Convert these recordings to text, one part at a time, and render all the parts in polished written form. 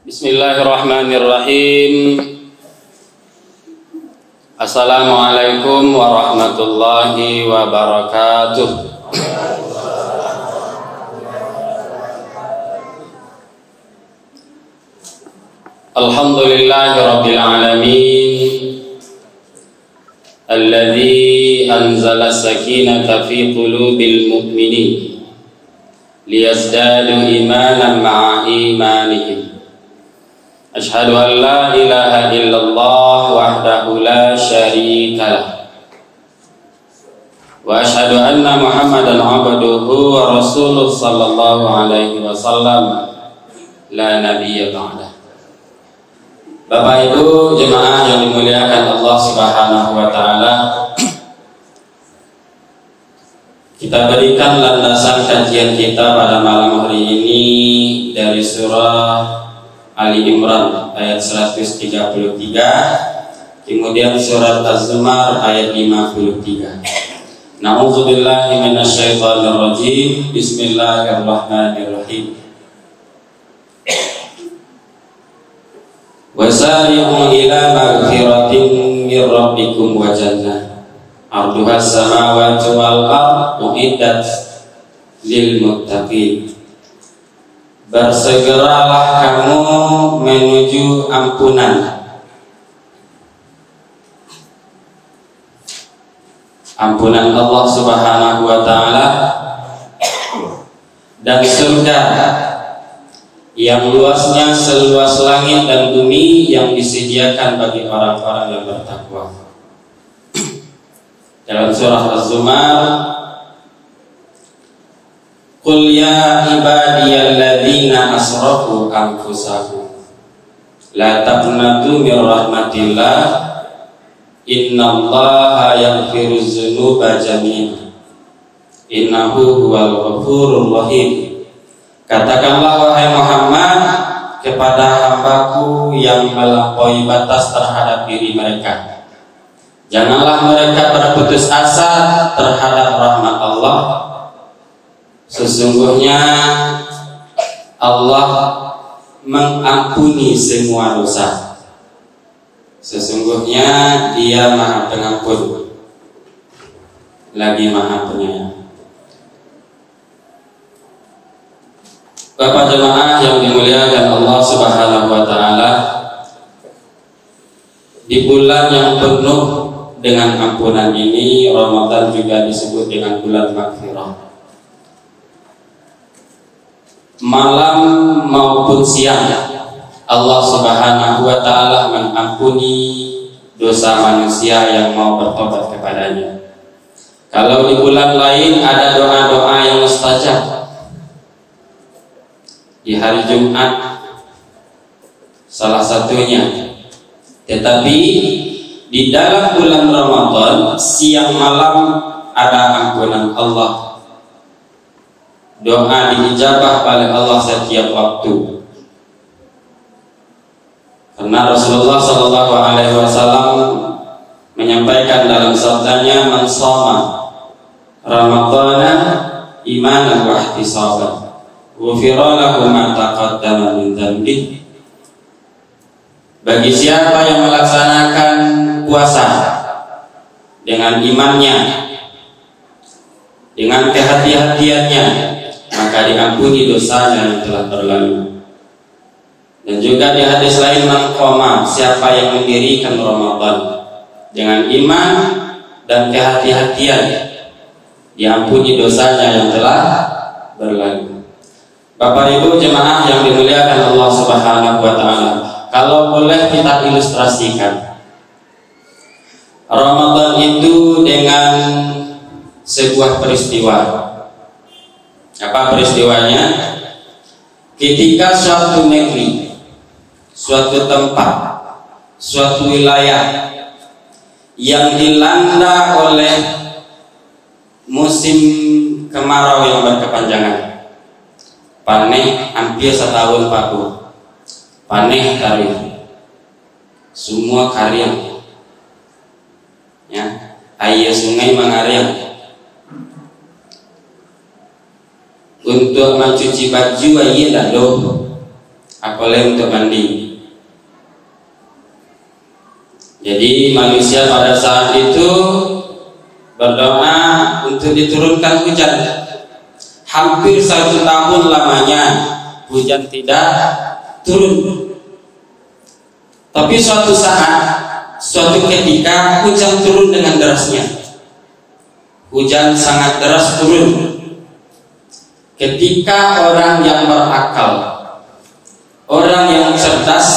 Bismillahirrahmanirrahim. Assalamualaikum warahmatullahi wabarakatuh. Alhamdulillahi rabbil alamin, alladzi anzala sakinata fi qulubil mu'minin liyazdadu imanan ma'a imanihim. Ashhadu an la ilaha illallah wahdahu la syarika lah, wa ashhadu anna Muhammadan abduhu wa rasuluh sallallahu alaihi wasallam, la nabiyya ba'dah. Bapak Ibu jemaah yang dimuliakan Allah Subhanahu wa taala, kita berikan landasan kajian kita pada malam hari ini dari surah Ali Imran ayat 133, kemudian surat Az-Zumar ayat 53. Na'udzubillahi minasyaitonir rajim. Bismillahirrahmanirrahim. Wasari'u ila maghfiratin mir rabbikum wa jannah 'arduhas samawati wal ardu uiddat lil muttaqin. Bersegeralah kamu menuju ampunan Allah Subhanahu wa taala dan surga yang luasnya seluas langit dan bumi yang disediakan bagi orang-orang yang bertakwa. Dalam surah Az-Zumar, Qul ya ibadiyalladzina asrafu anfusahum la taqnatu mir rahmatillah innallaha yaghfiruz dzunuba jami'an innahu huwal ghafurur rahim. Katakanlah wahai Muhammad kepada hambaku yang melampaui batas terhadap diri mereka, janganlah mereka berputus asa terhadap rahmat Allah. Sesungguhnya Allah mengampuni semua dosa. Sesungguhnya Dia Maha Pengampun lagi Maha Penyayang. Bapak jemaah yang dimuliakan Allah Subhanahu wa taala, di bulan yang penuh dengan ampunan ini, Ramadan juga disebut dengan bulan maghfirah. Malam maupun siang Allah Subhanahu wa taala mengampuni dosa manusia yang mau bertobat kepadanya. Kalau di bulan lain ada doa-doa yang mustajab, di hari Jumat salah satunya, tetapi di dalam bulan Ramadan siang malam ada ampunan Allah. Doa diijabah oleh Allah setiap waktu. Karena Rasulullah Sallallahu Alaihi Wasallam menyampaikan dalam sabdanya, "Man shoma Ramadhana imanan wa ihtisaban, ghufira lahu ma taqaddama min dzambihi." Bagi siapa yang melaksanakan puasa dengan imannya, dengan kehati-hatiannya, maka diampuni dosanya yang telah berlalu. Dan juga di hadis lain, man qoma, siapa yang mendirikan Ramadan dengan iman dan kehati-hatian, diampuni dosanya yang telah berlalu. Bapak Ibu jemaah yang dimuliakan Allah Subhanahu wa taala, kalau boleh kita ilustrasikan Ramadan itu dengan sebuah peristiwa. Apa peristiwanya? Ketika suatu negeri, suatu tempat, suatu wilayah yang dilanda oleh musim kemarau yang berkepanjangan, panen hampir setahun paku, panen kering, semua kering, ya, air sungai mengalir. Untuk mencuci baju aja dah loh, apalagi untuk mandi. Jadi manusia pada saat itu berdoa untuk diturunkan hujan. Hampir 1 tahun lamanya hujan tidak turun. Tapi suatu saat, suatu ketika hujan turun dengan derasnya. Hujan sangat deras turun. Ketika orang yang berakal, orang yang cerdas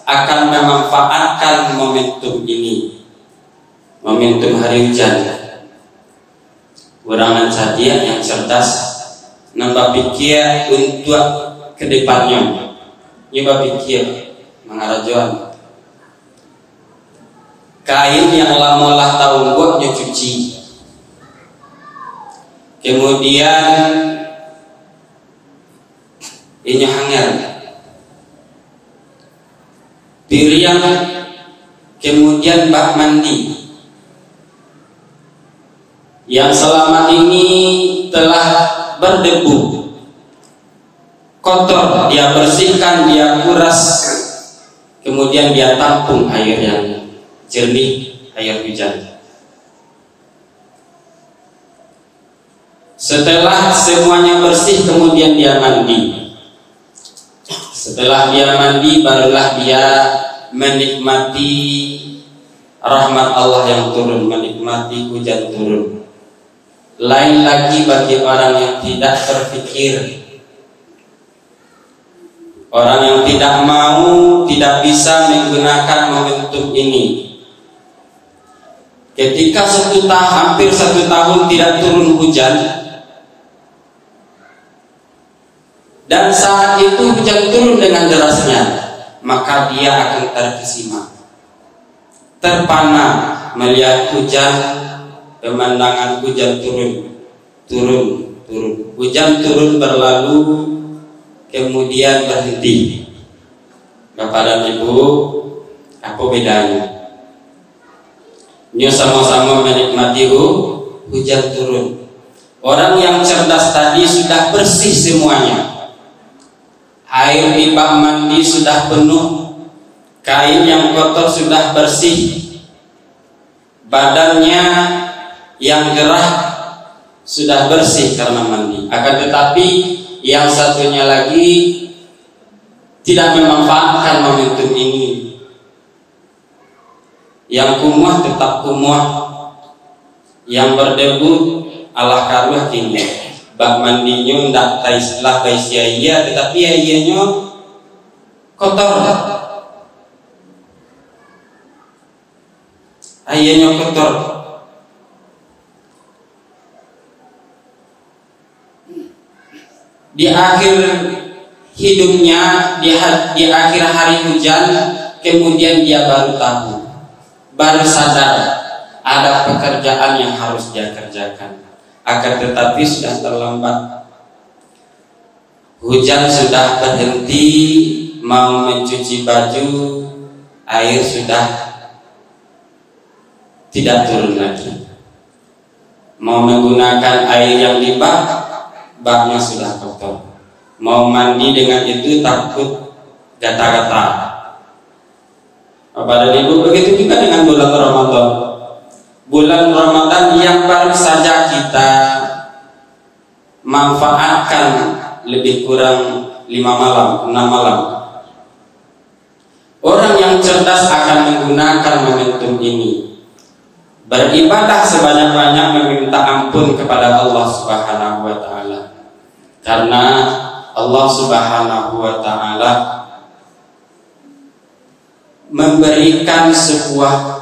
akan memanfaatkan momentum ini, momentum hari hujan. Orang saja yang cerdas nambah pikir untuk kedepannya, nyoba pikir mengarajuan kain yang lama tahun buatnya cuci, kemudian ini hanger piriang, kemudian bak mandi yang selama ini telah berdebu, kotor, dia bersihkan, dia kuras, kemudian dia tampung air yang jernih, air hujan. Setelah semuanya bersih, kemudian dia mandi. Setelah dia mandi, barulah dia menikmati rahmat Allah yang turun, menikmati hujan turun. Lain lagi bagi orang yang tidak berpikir, orang yang tidak mau, tidak bisa menggunakan momentum ini. Ketika hampir 1 tahun tidak turun hujan, dan saat itu hujan turun dengan derasnya, maka dia akan terkesima, terpana melihat hujan, pemandangan hujan turun. Hujan turun berlalu, kemudian berhenti. Bapak dan Ibu, apa bedanya? Nyo sama-sama menikmati hujan turun. Orang yang cerdas tadi sudah bersih semuanya. Air di bak mandi sudah penuh, kain yang kotor sudah bersih, badannya yang gerah sudah bersih karena mandi. Akan tetapi yang satunya lagi tidak memanfaatkan momentum ini. Yang kumuh tetap kumuh, yang berdebu Allah karuah kini. Bak mandinya ndak taislah baisia, tetapi ianya kotor. Ianya kotor. Di akhir hidupnya, di akhir hari hujan, kemudian dia baru tahu, baru sadar ada pekerjaan yang harus dia kerjakan. Akan tetapi sudah terlambat. Hujan sudah berhenti, mau mencuci baju, air sudah tidak turun lagi. Mau menggunakan air yang di bak, baknya sudah kotor. Mau mandi dengan itu takut gata-gata. Bapak dan Ibu, begitu juga dengan bulan Ramadan. Bulan Ramadan yang baru saja kita manfaatkan lebih kurang 5 malam, 6 malam. Orang yang cerdas akan menggunakan momentum ini, beribadah sebanyak-banyak, meminta ampun kepada Allah Subhanahu wa Ta'ala. Karena Allah Subhanahu wa Ta'ala memberikan sebuah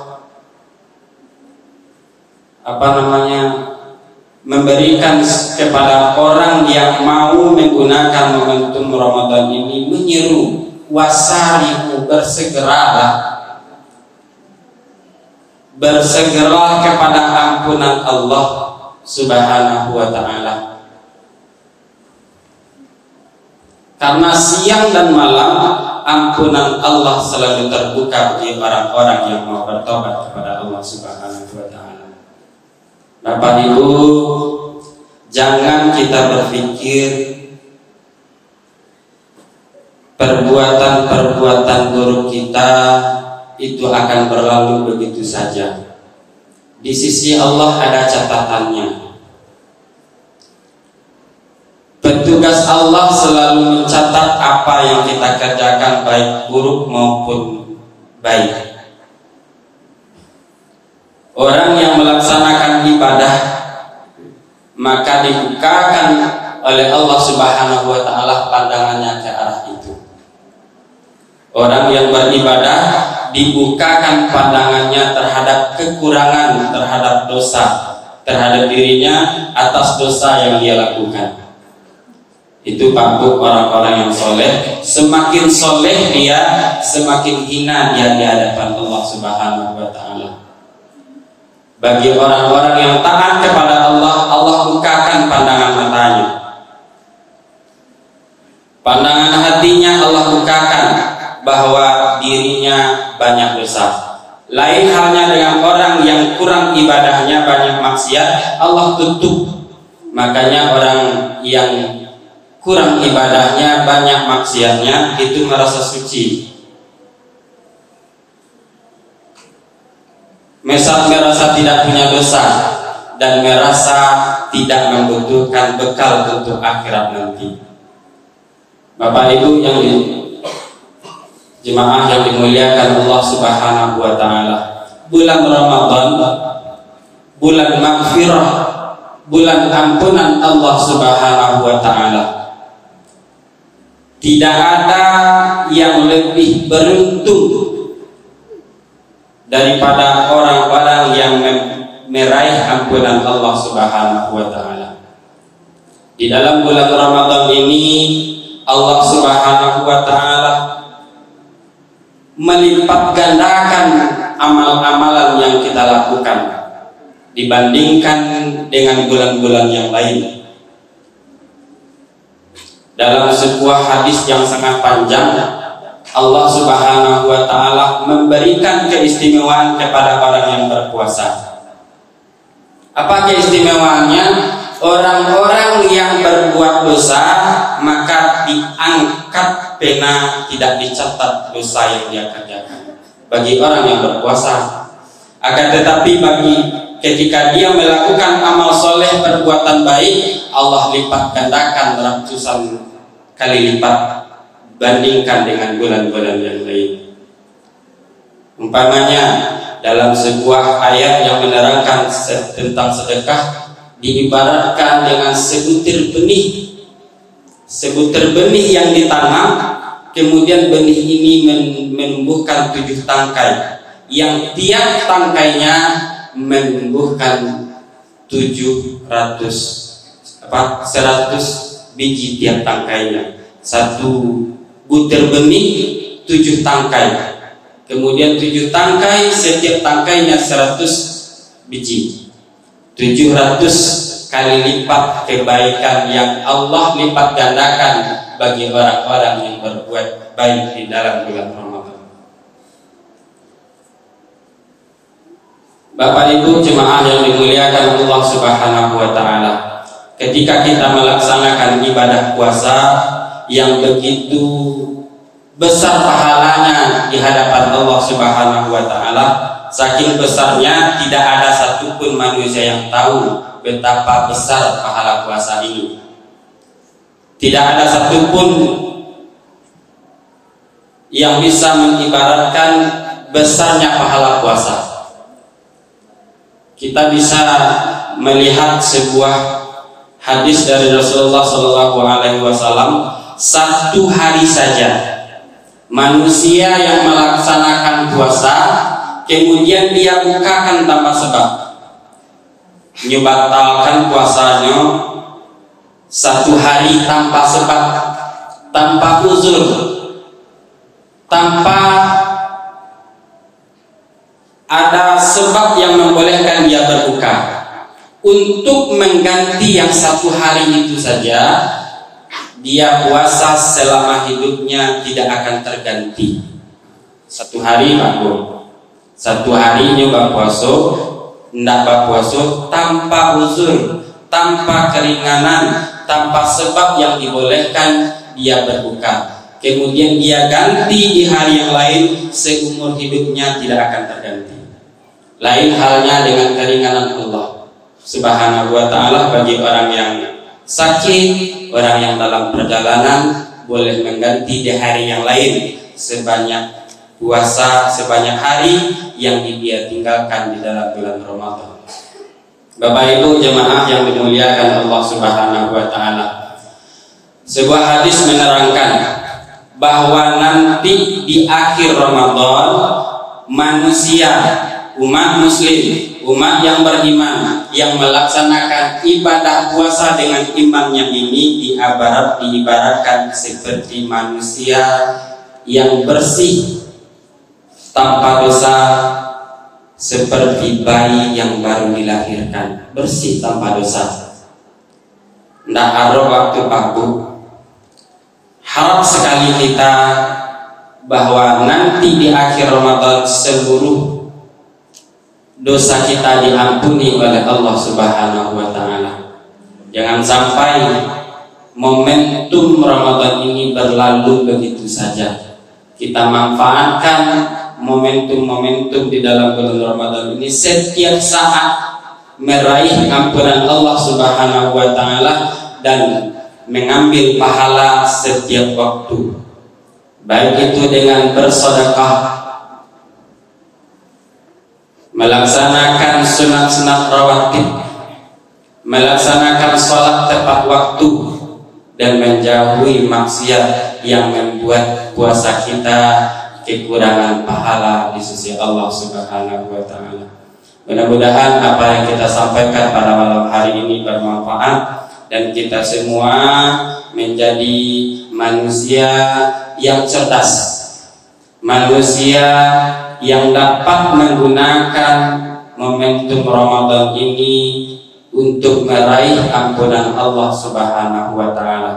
memberikan kepada orang yang mau menggunakan momentum Ramadan ini, menyeru, wasari'u, bersegeralah kepada ampunan Allah Subhanahu wa Ta'ala. Karena siang dan malam ampunan Allah selalu terbuka bagi orang-orang yang mau bertobat kepada Allah Subhanahu wa Ta'ala. Bapak Ibu, jangan kita berpikir perbuatan-perbuatan buruk kita itu akan berlalu begitu saja. Di sisi Allah ada catatannya. Petugas Allah selalu mencatat apa yang kita kerjakan, baik buruk maupun baik. Orang yang melaksanakan ibadah maka dibukakan oleh Allah Subhanahu wa taala pandangannya ke arah itu. Orang yang beribadah dibukakan pandangannya terhadap kekurangan, terhadap dosa, terhadap dirinya atas dosa yang dia lakukan. Itu bangku orang-orang yang soleh. Semakin soleh dia, semakin hina dia di hadapan Allah Subhanahu wa taala. Bagi orang-orang yang taat kepada Allah, Allah bukakan pandangan matanya, pandangan hatinya Allah bukakan bahwa dirinya banyak dosa. Lain halnya dengan orang yang kurang ibadahnya, banyak maksiat, Allah tutup. Makanya orang yang kurang ibadahnya, banyak maksiatnya, itu merasa suci. Merasa tidak punya dosa dan merasa tidak membutuhkan bekal untuk akhirat nanti. Bapak Ibu yang jemaah yang dimuliakan Allah Subhanahu wa taala, bulan Ramadan, bulan maghfirah, bulan ampunan Allah Subhanahu wa taala. Tidak ada yang lebih beruntung daripada orang-orang yang meraih ampunan Allah Subhanahu wa taala. Di dalam bulan Ramadan ini Allah Subhanahu wa taala melipat gandakan amal-amalan yang kita lakukan dibandingkan dengan bulan-bulan yang lain. Dalam sebuah hadis yang sangat panjang, Allah Subhanahu wa taala memberikan keistimewaan kepada orang yang berpuasa. Apa keistimewaannya? Orang-orang yang berbuat dosa maka diangkat pena, tidak dicatat dosa yang dia kerjakan bagi orang yang berpuasa. Akan tetapi bagi ketika dia melakukan amal soleh, perbuatan baik, Allah lipat gandakan ratusan kali lipat bandingkan dengan bulan-bulan yang lain. Umpamanya dalam sebuah ayat yang menerangkan tentang sedekah, diibaratkan dengan sebutir benih. Sebutir benih yang ditanam, kemudian benih ini menumbuhkan 7 tangkai, yang tiap tangkainya menumbuhkan 100 biji tiap tangkainya. Satu butir benih 7 tangkai, kemudian 7 tangkai, setiap tangkainya 100 biji. 700 kali lipat kebaikan yang Allah lipat gandakan bagi orang-orang yang berbuat baik di dalam bulan Ramadan. Bapak Ibu jemaah yang dimuliakan Allah Subhanahu wa taala, ketika kita melaksanakan ibadah puasa yang begitu besar pahalanya di hadapan Allah Subhanahu wa taala, saking besarnya tidak ada satupun manusia yang tahu betapa besar pahala puasa ini. Tidak ada satupun yang bisa mengibaratkan besarnya pahala puasa. Kita bisa melihat sebuah hadis dari Rasulullah SAW. Satu hari saja manusia yang melaksanakan puasa, kemudian dia bukakan tanpa sebab, nyebatalkan puasanya satu hari tanpa sebab, tanpa uzur, tanpa ada sebab yang membolehkan dia berbuka, untuk mengganti yang satu hari itu saja. Dia puasa selama hidupnya tidak akan terganti. Satu hari bagus, satu hari nyoba puasa, ndak berpuasa tanpa uzur, tanpa keringanan, tanpa sebab yang dibolehkan dia berbuka. kemudian dia ganti di hari yang lain, seumur hidupnya tidak akan terganti. Lain halnya dengan keringanan Allah Subhanahu wa ta'ala bagi orang yang sakit, orang yang dalam perjalanan boleh mengganti di hari yang lain sebanyak puasa sebanyak hari yang dia tinggalkan di dalam bulan Ramadan. Bapak Ibu jemaah yang dimuliakan Allah Subhanahu wa ta'ala, sebuah hadis menerangkan bahwa nanti di akhir Ramadan manusia, umat muslim, umat yang beriman yang melaksanakan ibadah puasa dengan imannya ini diibaratkan seperti manusia yang bersih tanpa dosa, seperti bayi yang baru dilahirkan, bersih tanpa dosa, tidak ada waktu paku. Harap sekali kita bahwa nanti di akhir Ramadan seluruh dosa kita diampuni oleh Allah Subhanahu wa ta'ala. Jangan sampai momentum Ramadan ini berlalu begitu saja. Kita manfaatkan momentum-momentum di dalam bulan Ramadan ini setiap saat meraih ampunan Allah Subhanahu wa ta'ala dan mengambil pahala setiap waktu, baik itu dengan bersedekah, melaksanakan sunat-sunat rawatib, melaksanakan sholat tepat waktu, dan menjauhi maksiat yang membuat puasa kita kekurangan pahala di sisi Allah Subhanahu wa ta'ala. Mudah-mudahan apa yang kita sampaikan pada malam hari ini bermanfaat dan kita semua menjadi manusia yang cerdas, manusia yang dapat menggunakan momentum Ramadan ini untuk meraih ampunan Allah Subhanahu wa ta'ala.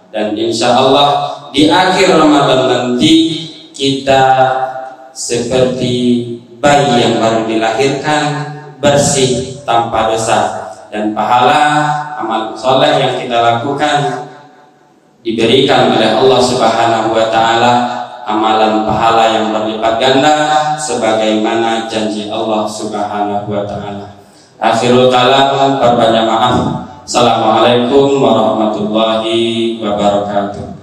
Dan insya Allah di akhir Ramadan nanti kita seperti bayi yang baru dilahirkan, bersih tanpa dosa, dan pahala amal soleh yang kita lakukan diberikan oleh Allah Subhanahu wa ta'ala amalan pahala yang berlipat ganda sebagaimana janji Allah Subhanahu wa ta'ala. Akhirul kalam, perbanyak maaf. Assalamualaikum warahmatullahi wabarakatuh.